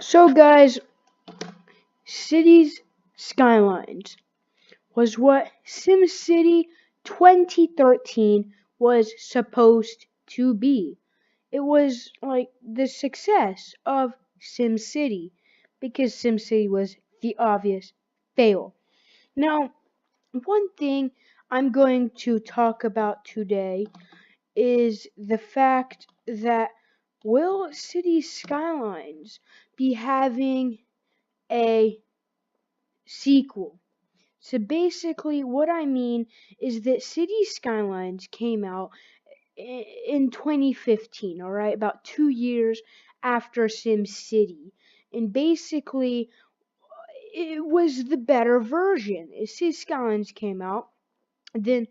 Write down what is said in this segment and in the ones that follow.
So guys, Cities Skylines was what SimCity 2013 was supposed to be. It was like the success of SimCity because SimCity was the obvious fail. Now, one thing I'm going to talk about today is the fact that will Cities Skylines be having a sequel? So basically, what I mean is that Cities Skylines came out in 2015, all right, about 2 years after SimCity, and basically, it was the better version. Cities Skylines came out, then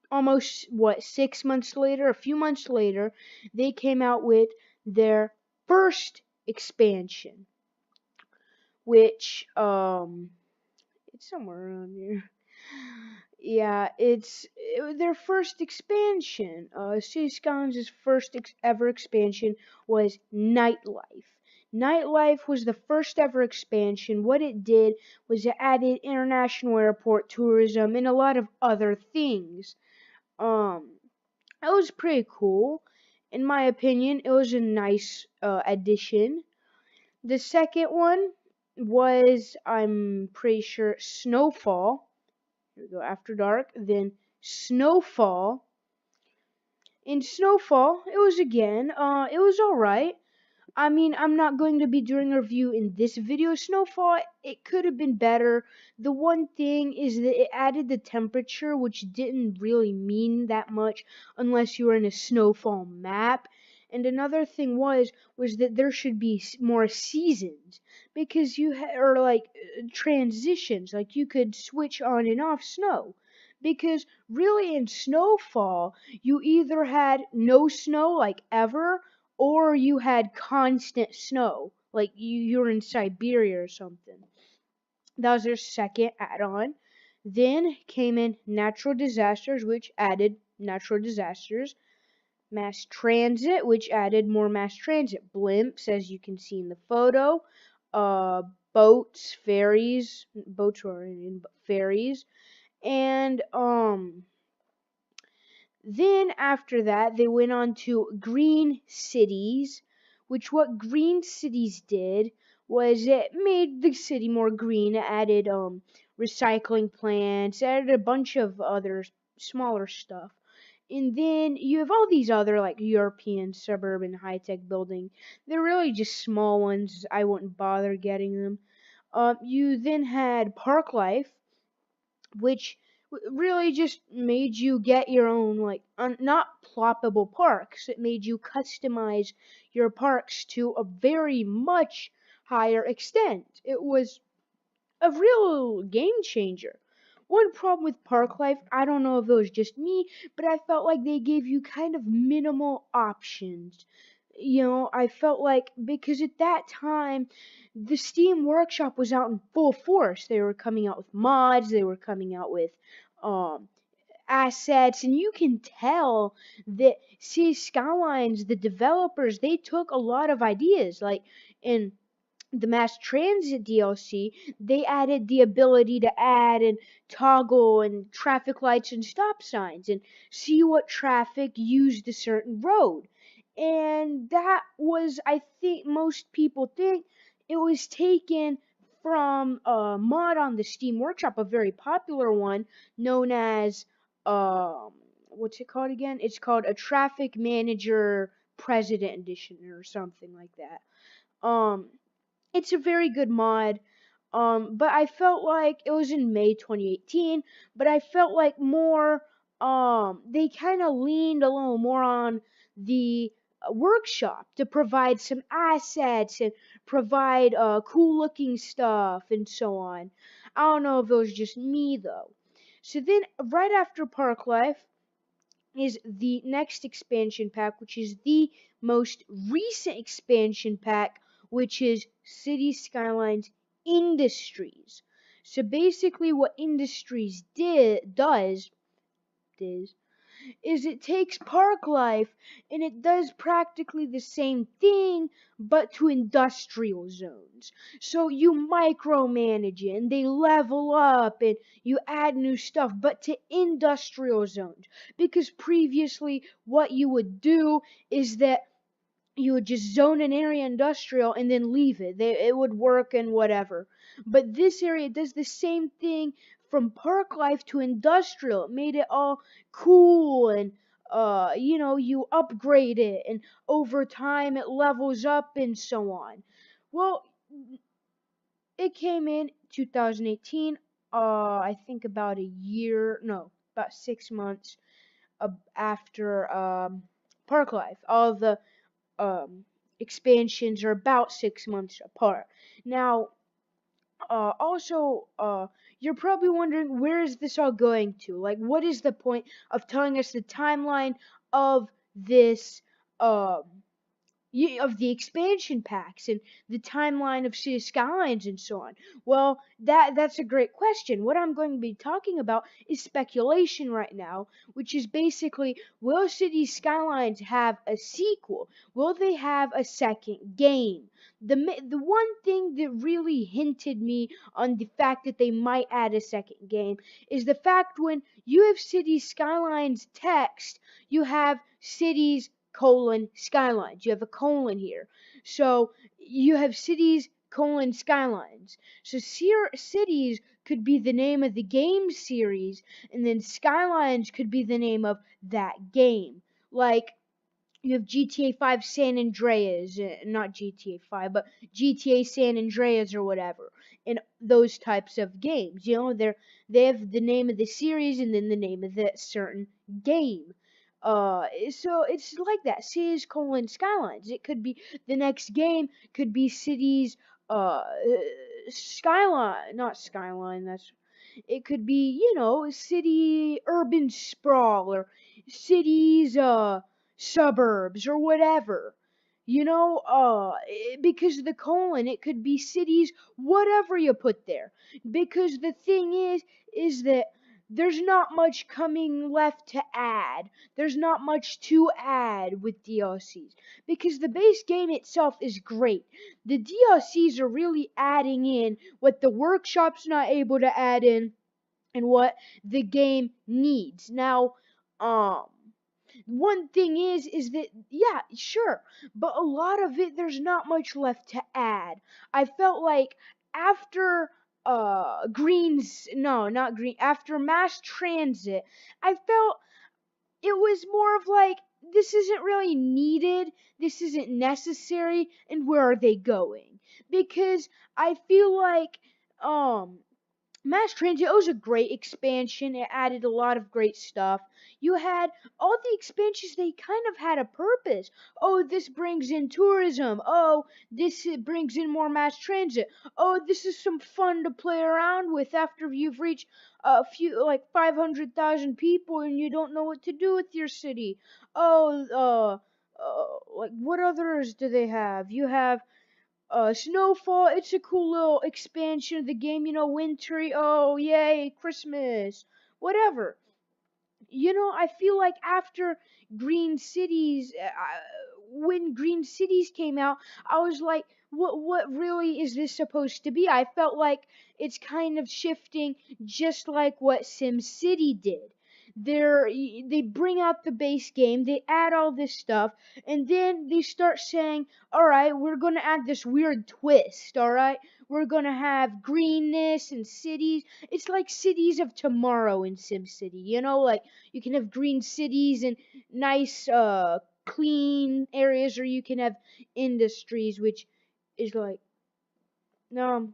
almost 6 months later, a few months later, they came out with their first expansion, which it's somewhere around here. Yeah, their first expansion. Cities Skylines' first ever expansion was Nightlife. Nightlife was the first ever expansion. What it did was it added international airport tourism and a lot of other things. That was pretty cool. In my opinion, it was a nice addition. The second one was, I'm pretty sure, Snowfall. Here we go, After Dark, then Snowfall. In Snowfall, it was alright. I mean, I'm not going to be doing a review in this video. Snowfall, it could have been better. The one thing is that it added the temperature, which didn't really mean that much unless you were in a snowfall map. And another thing was that there should be more seasons because or like transitions, like you could switch on and off snow. Because really in Snowfall, you either had no snow like ever, or you had constant snow, like you're in Siberia or something. That was their second add-on. Then came in natural disasters, which added natural disasters. Mass transit, which added more mass transit. Blimps, as you can see in the photo. Boats, ferries. Boats were in ferries. And then after that, they went on to Green Cities, which what Green Cities did was it made the city more green. It added recycling plants, added a bunch of other smaller stuff. And then you have all these other like European suburban high-tech buildings. They're really just small ones. I wouldn't bother getting them. You then had Park Life, which really just made you get your own, like, not ploppable parks. It made you customize your parks to a very much higher extent. It was a real game changer. One problem with Park Life, I don't know if it was just me, but I felt like they gave you kind of minimal options. I felt like because at that time the Steam Workshop was out in full force. They were coming out with mods, they were coming out with um assets, and you can tell that Cities Skylines, the developers, they took a lot of ideas. Like in the mass transit DLC, they added the ability to add and toggle and traffic lights and stop signs and see what traffic used a certain road. And that was, I think most people think it was taken from a mod on the Steam Workshop, a very popular one known as what's it called again? It's called a Traffic Manager President Edition or something like that. It's a very good mod. But I felt like it was in May 2018, but I felt like more they kind of leaned a little more on the workshop to provide some assets and provide cool looking stuff and so on. I don't know if it was just me though. So then right after Park Life is the next expansion pack, which is the most recent expansion pack, which is Cities Skylines Industries. So basically, what Industries does is is it takes park life and it does practically the same thing but to industrial zones. So you micromanage it and they level up and you add new stuff, but to industrial zones. Because previously what you would do is that you would just zone an area industrial and then leave it. It would work and whatever. But this area does the same thing from park life to industrial. It made it all cool and you upgrade it and over time it levels up and so on. Well, it came in 2018, I think about a year, no, about 6 months after park life. All the um, expansions are about 6 months apart. Now, you're probably wondering where is this all going to? Like, what is the point of telling us the timeline of this um, of the expansion packs and the timeline of Cities Skylines and so on? Well, that's a great question. What I'm going to be talking about is speculation right now, which is basically, will Cities Skylines have a sequel? Will they have a second game? The one thing that really hinted me on the fact that they might add a second game is the fact when you have Cities Skylines text, you have Cities Skylines. You have a colon here. So you have Cities Skylines. So Cities could be the name of the game series, and then Skylines could be the name of that game. Like you have GTA 5 San Andreas, not GTA 5, but GTA San Andreas or whatever, and those types of games. They have the name of the series and then the name of the certain game. So it's like that. Cities Skylines. It could be the next game could be Cities Skyline, not Skyline. That's it could be city urban sprawl or cities suburbs or whatever. Because the colon, it could be cities, whatever you put there. Because the thing is that there's not much coming left to add. There's not much to add with DLCs. Because the base game itself is great. The DLCs are really adding in what the workshop's not able to add in and what the game needs. Now, one thing is that yeah, sure, but a lot of it there's not much left to add. I felt like after greens no not green after mass transit, I felt it was more of like this isn't really needed, this isn't necessary, and where are they going? Because I feel like Mass Transit was a great expansion. It added a lot of great stuff. You had all the expansions, they kind of had a purpose. Oh, this brings in tourism. Oh, this brings in more mass transit. Oh, this is some fun to play around with after you've reached a few, like 500,000 people and you don't know what to do with your city. Oh, like what others do they have? You have Snowfall, it's a cool little expansion of the game, wintry, oh yay, Christmas, whatever. I feel like after Green Cities, when Green Cities came out, I was like, what really is this supposed to be? I felt like it's kind of shifting just like what SimCity did. They bring out the base game, they add all this stuff, and then they start saying, all right, we're going to add this weird twist, all right? We're going to have greenness and cities. It's like cities of tomorrow in SimCity, like you can have green cities and nice clean areas, or you can have industries, which is like, no,